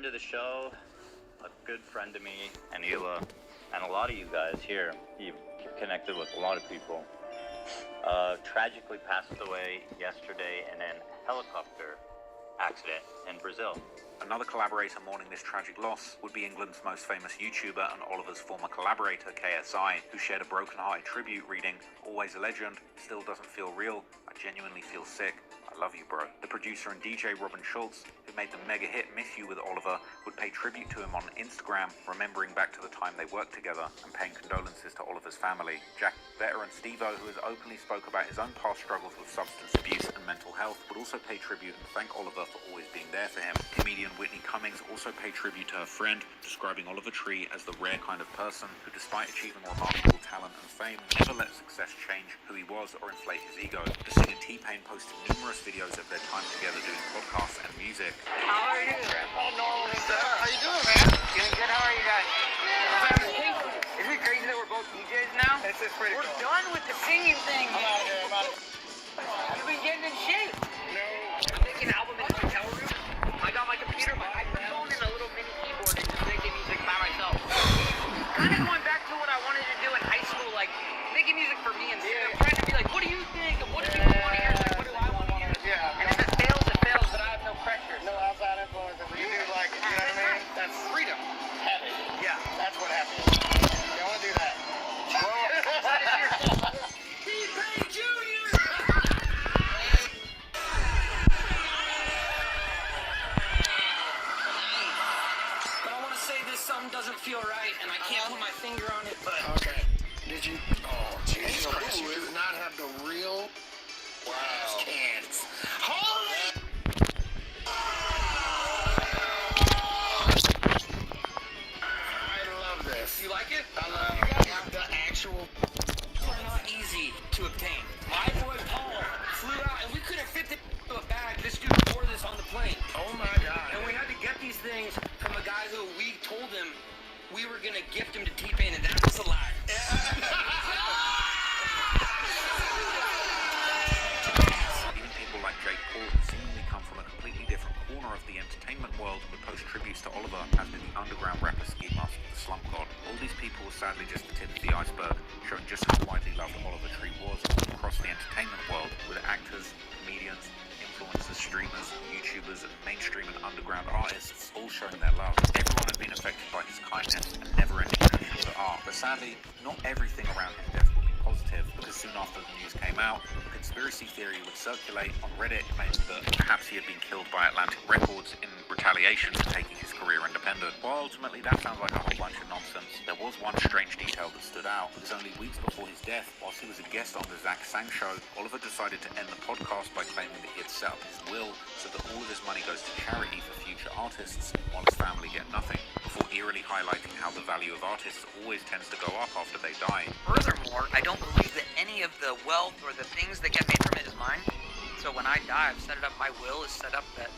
of the show, a good friend to me, and you, and a lot of you guys here, you've connected with a lot of people, tragically passed away yesterday in an helicopter accident in Brazil. Another collaborator mourning this tragic loss would be England's most famous YouTuber and Oliver's former collaborator, KSI, who shared a broken-hearted tribute reading, "Always a legend, still doesn't feel real, I genuinely feel sick. I love you, bro." The producer and DJ Robin Schultz, who made the mega hit Miss You with Oliver, would pay tribute to him on Instagram, remembering back to the time they worked together and paying condolences to Oliver's family. Jack veteran Steve-O, who has openly spoke about his own past struggles with substance abuse and mental health, would also pay tribute and thank Oliver for always being there for him. Comedian Whitney Cummings also paid tribute to her friend, describing Oliver Tree as the rare kind of person who, despite achieving remarkable talent and fame, never let success change who he was or inflate his ego. The singer T-Pain posted numerous videos of their time together doing podcasts and music. How are you? How you doing, man? Doing good. How are you guys? Isn't it crazy that we're we're both DJs now. This is pretty We're cool. done with the singing thing, I'm man. out of here. I'm out of here. You've been getting in shape. No. I'm making an album in the hotel room. I got my computer, my microphone, and a little mini keyboard, and just making music by myself. Kind of going back to what I wanted to do in high school, like making music for me instead of trying to be like, what do you think? And what do people want to hear? Like, what do I want to hear? Yeah. And if it fails, it fails, but I have no pressure. No outside influences. You do like it. You know what I mean? That's freedom. heavy. Yeah. That's what happens. You want to do that. But I want to say this, something doesn't feel right, and I can't put my finger on it, but... Okay. Did you? Oh, Jesus Christ. You do not have the real cans. Holy! I love this. You like it? I love you guys have the actual. Are not easy to obtain. My boy Paul flew out, and we couldn't fit it into a bag. This dude wore this on the plane. Oh my God. And we had to get these things from a guy who we told him we were gonna gift him to T-Pain, and that was a lie. Even people like Jake Paul, who seemingly come from a completely different corner of the entertainment world, would post tributes to Oliver, as did the underground rapper Ski Mask, the Slump God. All these people were sadly just the tip of the iceberg, showing just how widely loved Oliver Tree was all across the entertainment world, with actors, comedians, influencers, streamers, YouTubers, and mainstream and underground artists all showing their love. Everyone had been affected by his kindness and never-ending passion for art, but sadly, not everything around his death would be positive, because soon after the news came out, a conspiracy theory would circulate on Reddit claiming that perhaps he had been killed by Atlantic Records in retaliation for taking his career independent. While ultimately that sounds like a whole bunch of nonsense, there was one strange detail that stood out, because only weeks before his death, whilst he was a guest on the Zach Sang show, Oliver decided to end the podcast by claiming that he had set up his will so that all of his money goes to charity for future artists, while his family get nothing, before eerily highlighting how the value of artists always tends to go up after they die. Furthermore, I don't believe that any of the wealth or the things that get made from it is mine. So when I die, I've set it up, my will is set up that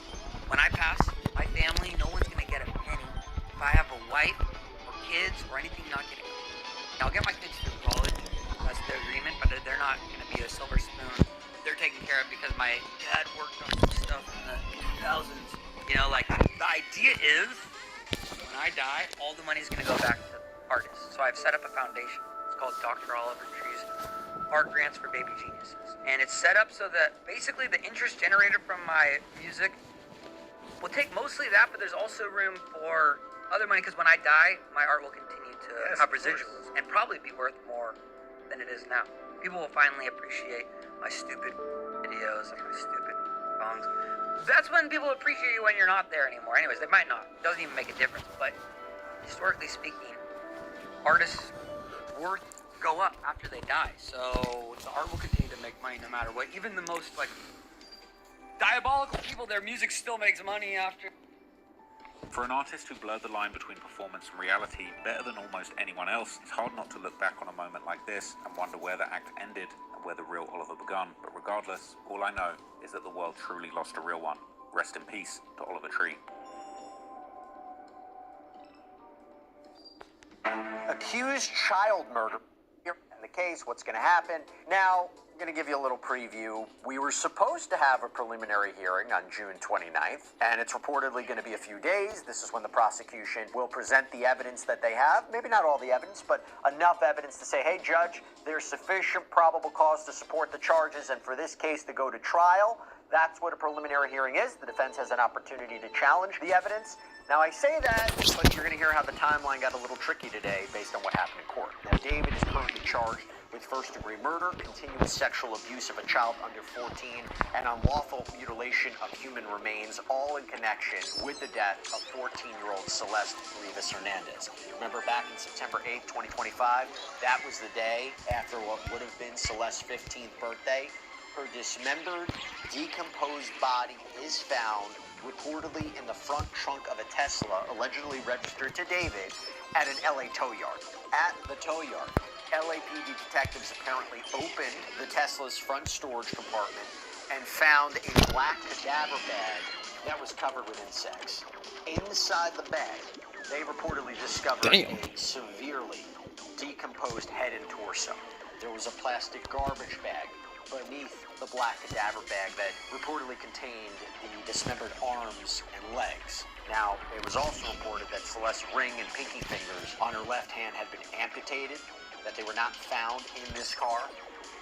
when I pass, my family, no one's gonna get a penny. If I have a wife or kids or anything, not getting it. I'll get my kids through college, that's the agreement, but they're not gonna be a silver spoon. They're taken care of because my dad worked on some stuff in the 2000s. You know, like, the idea is, when I die, all the money's gonna go back to artists. So I've set up a foundation. It's called Dr. Oliver Tree's Art Grants for Baby Geniuses. And it's set up so that basically the interest generated from my music will take mostly that, but there's also room for other money, because when I die, my art will continue to have residuals and probably be worth more than it is now. People will finally appreciate my stupid videos and my stupid songs. That's when people appreciate you when you're not there anymore. Anyways, they might not. It doesn't even make a difference. But historically speaking, artists' worth go up after they die. So the art will continue to make money no matter what. Even the most like diabolical people, their music still makes money after. For an artist who blurred the line between performance and reality better than almost anyone else, it's hard not to look back on a moment like this and wonder where the act ended and where the real Oliver begun. But regardless, all I know is that the world truly lost a real one. Rest in peace to Oliver Tree. Accused child murder. In the case, what's going to happen? Now, I'm going to give you a little preview. We were supposed to have a preliminary hearing on June 29th, and it's reportedly going to be a few days. This is when the prosecution will present the evidence that they have. Maybe not all the evidence, but enough evidence to say, hey, judge, there's sufficient probable cause to support the charges, and for this case to go to trial. That's what a preliminary hearing is. The defense has an opportunity to challenge the evidence. Now, I say that, but you're going to hear how the timeline got a little tricky today based on what happened in court. Now, David is currently charged with first-degree murder, continuous sexual abuse of a child under 14, and unlawful mutilation of human remains, all in connection with the death of 14-year-old Celeste Rivas Hernandez. Remember back in September 8th, 2025? That was the day after what would have been Celeste's 15th birthday. Her dismembered, decomposed body is found reportedly in the front trunk of a Tesla, allegedly registered to David, at an LA tow yard. At the tow yard, LAPD detectives apparently opened the Tesla's front storage compartment and found a black cadaver bag that was covered with insects. Inside the bag, they reportedly discovered a severely decomposed head and torso. There was a plastic garbage bag beneath the black cadaver bag that reportedly contained the dismembered arms and legs. Now, it was also reported that Celeste's ring and pinky fingers on her left hand had been amputated, that they were not found in this car.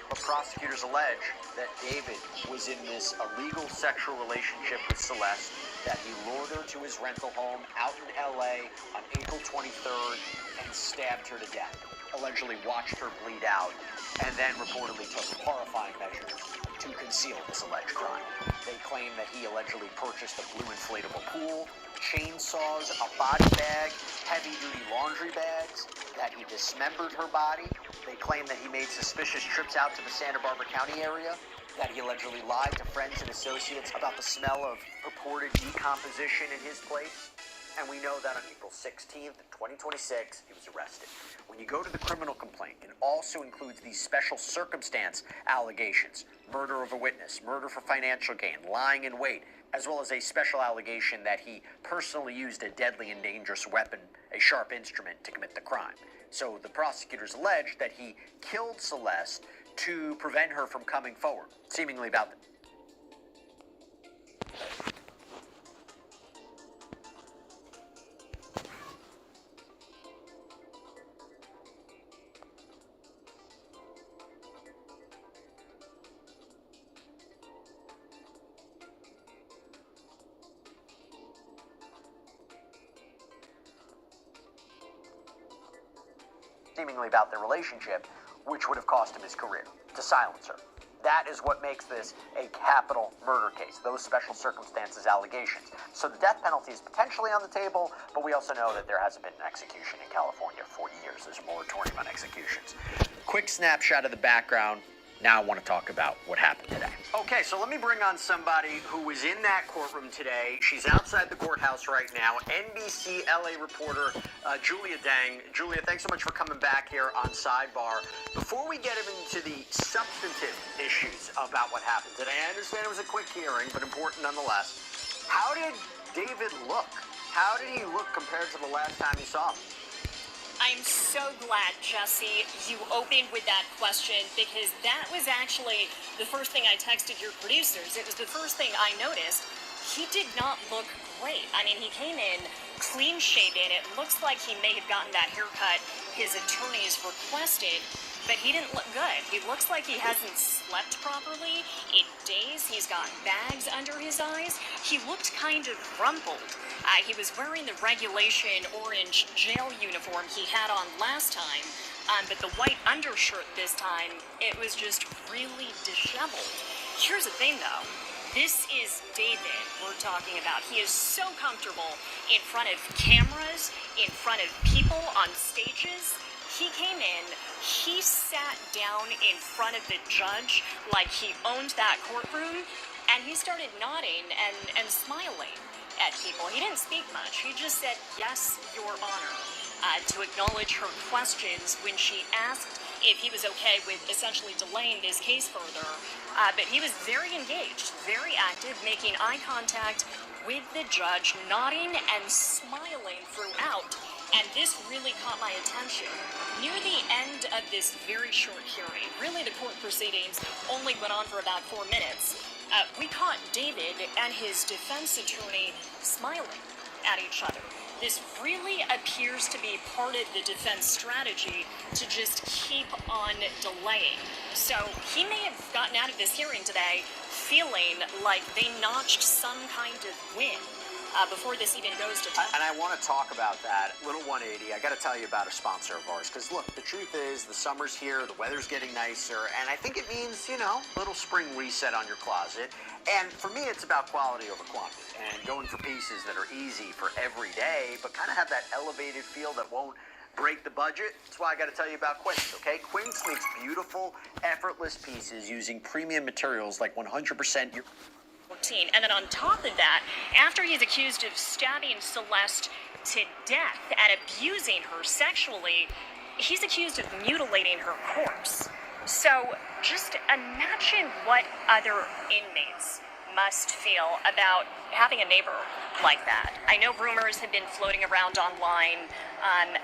But prosecutors allege that David was in this illegal sexual relationship with Celeste, that he lured her to his rental home out in LA on April 23rd and stabbed her to death, allegedly watched her bleed out, and then reportedly took horrifying measures to conceal this alleged crime. They claim that he allegedly purchased a blue inflatable pool, chainsaws, a body bag, heavy-duty laundry bags, that he dismembered her body. They claim that he made suspicious trips out to the Santa Barbara County area, that he allegedly lied to friends and associates about the smell of purported decomposition in his place. And we know that on April 16th, 2026, he was arrested. When you go to the criminal complaint, it also includes these special circumstance allegations: murder of a witness, murder for financial gain, lying in wait, as well as a special allegation that he personally used a deadly and dangerous weapon, a sharp instrument, to commit the crime. So the prosecutors allege that he killed Celeste to prevent her from coming forward, seemingly about the their relationship, which would have cost him his career, to silence her. That is what makes this a capital murder case, those special circumstances allegations. So the death penalty is potentially on the table, but we also know that there hasn't been an execution in California for years. There's a moratorium on executions. Quick snapshot of the background. Now I want to talk about what happened today. Okay, so let me bring on somebody who was in that courtroom today. She's outside the courthouse right now. NBC LA reporter Julia Dang. Julia, thanks so much for coming back here on Sidebar. Before we get into the substantive issues about what happened today, I understand it was a quick hearing, but important nonetheless. How did David look? How did he look compared to the last time you saw him? I'm so glad, Jesse, you opened with that question, because that was actually the first thing I texted your producers. It was the first thing I noticed. He did not look great. I mean, he came in clean shaven. It looks like he may have gotten that haircut his attorneys requested, but he didn't look good. He looks like he hasn't slept properly in days. He's got bags under his eyes. He looked kind of rumpled. He was wearing the regulation orange jail uniform he had on last time, but the white undershirt this time, it was just really disheveled. Here's the thing, though. This is David we're talking about. He is so comfortable in front of cameras, in front of people on stages. He came in, he sat down in front of the judge like he owned that courtroom, and he started nodding and smiling at people. He didn't speak much. He just said, "Yes, Your Honor," to acknowledge her questions when she asked if he was okay with essentially delaying this case further. But he was very engaged, very active, making eye contact with the judge, nodding and smiling throughout. And this really caught my attention. Near the end of this very short hearing, really the court proceedings only went on for about 4 minutes, we caught David and his defense attorney smiling at each other. This really appears to be part of the defense strategy to just keep on delaying. So he may have gotten out of this hearing today feeling like they notched some kind of win before this even goes to trial. And I want to talk about that. Little 180, I got to tell you about a sponsor of ours. Because look, the truth is, the summer's here, the weather's getting nicer, and I think it means, you know, a little spring reset on your closet. And for me, it's about quality over quantity, and going for pieces that are easy for every day, but kind of have that elevated feel that won't break the budget. That's why I got to tell you about Quince, okay? Quince makes beautiful, effortless pieces using premium materials like 100% And then on top of that, after he's accused of stabbing Celeste to death and abusing her sexually, he's accused of mutilating her corpse. So just imagine what other inmates must feel about having a neighbor like that. I know rumors have been floating around online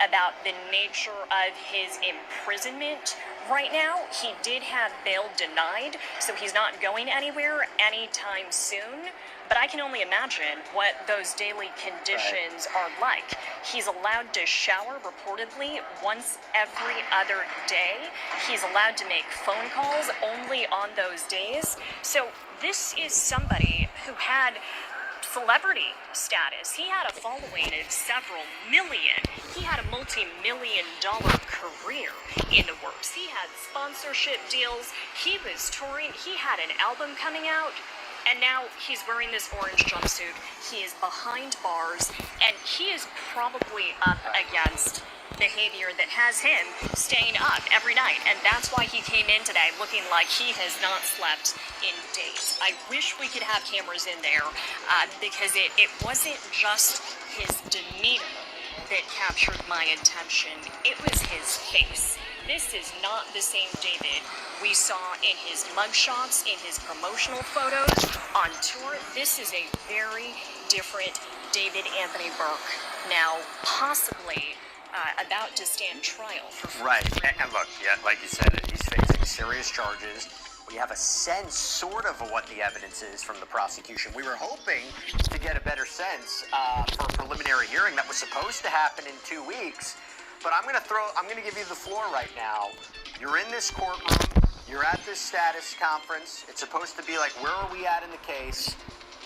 about the nature of his imprisonment right now. He did have bail denied, so he's not going anywhere anytime soon. But I can only imagine what those daily conditions are like. He's allowed to shower reportedly once every other day. He's allowed to make phone calls only on those days. So this is somebody who had celebrity status. He had a following of several million. He had a multi-million-dollar career in the works. He had sponsorship deals. He was touring. He had an album coming out. And now he's wearing this orange jumpsuit. He is behind bars, and he is probably up against behavior that has him staying up every night. And that's why he came in today looking like he has not slept in days. I wish we could have cameras in there because it wasn't just his demeanor that captured my attention. It was his face. This is not the same David we saw in his mugshots, in his promotional photos, on tour. This is a very different David Anthony Burke, now possibly about to stand trial for fraud. Right, and look, yeah, like you said, he's facing serious charges. We have a sense, sort of what the evidence is from the prosecution. We were hoping to get a better sense for a preliminary hearing that was supposed to happen in 2 weeks. But I'm gonna give you the floor right now. You're in this courtroom. You're at this status conference. It's supposed to be like, where are we at in the case?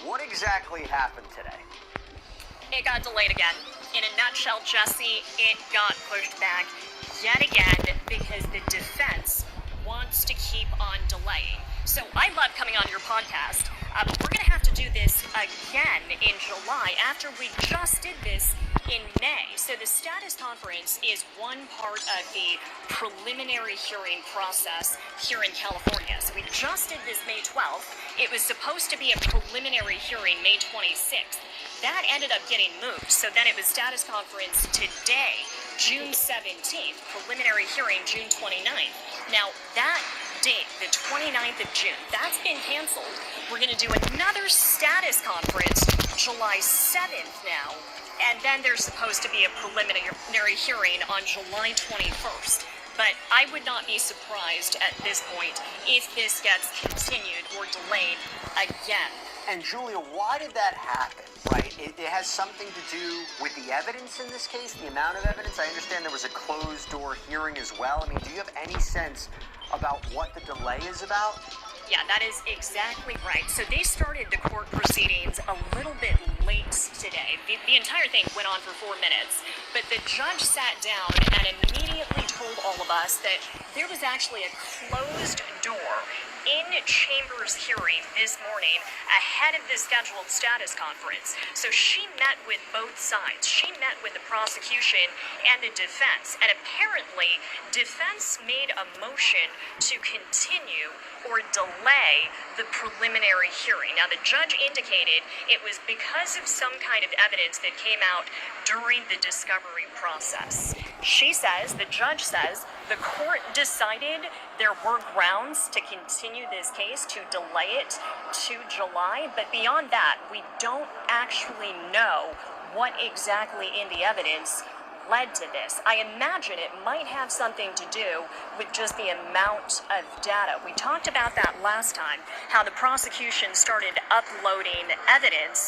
What exactly happened today? It got delayed again. In a nutshell, Jesse, it got pushed back yet again because the defense wants to keep on delaying. So I love coming on your podcast. But we're going to have to do this again in July after we just did this in May. So the status conference is one part of the preliminary hearing process here in California. So we just did this May 12th. It was supposed to be a preliminary hearing May 26th. That ended up getting moved. So then it was status conference today, June 17th, preliminary hearing June 29th. Now that date, the 29th of June, that's been canceled. We're going to do another status conference July 7th now. And then there's supposed to be a preliminary hearing on July 21st. But I would not be surprised at this point if this gets continued or delayed again. And Julia, why did that happen, right? It has something to do with the evidence in this case, the amount of evidence. I understand there was a closed-door hearing as well. I mean, do you have any sense about what the delay is about? Yeah, that is exactly right. So they started the court proceedings a little bit late today. The entire thing went on for 4 minutes, but the judge sat down and immediately told all of us that there was actually a closed door in Chambers hearing this morning ahead of the scheduled status conference. So she met with both sides. She met with the prosecution and the defense. And apparently, defense made a motion to continue or delay the preliminary hearing. Now, the judge indicated it was because of some kind of evidence that came out during the discovery process. She says, the judge says, the court decided there were grounds to continue this case, to delay it to July, but beyond that, we don't actually know what exactly in the evidence led to this. I imagine it might have something to do with just the amount of data. We talked about that last time, how the prosecution started uploading evidence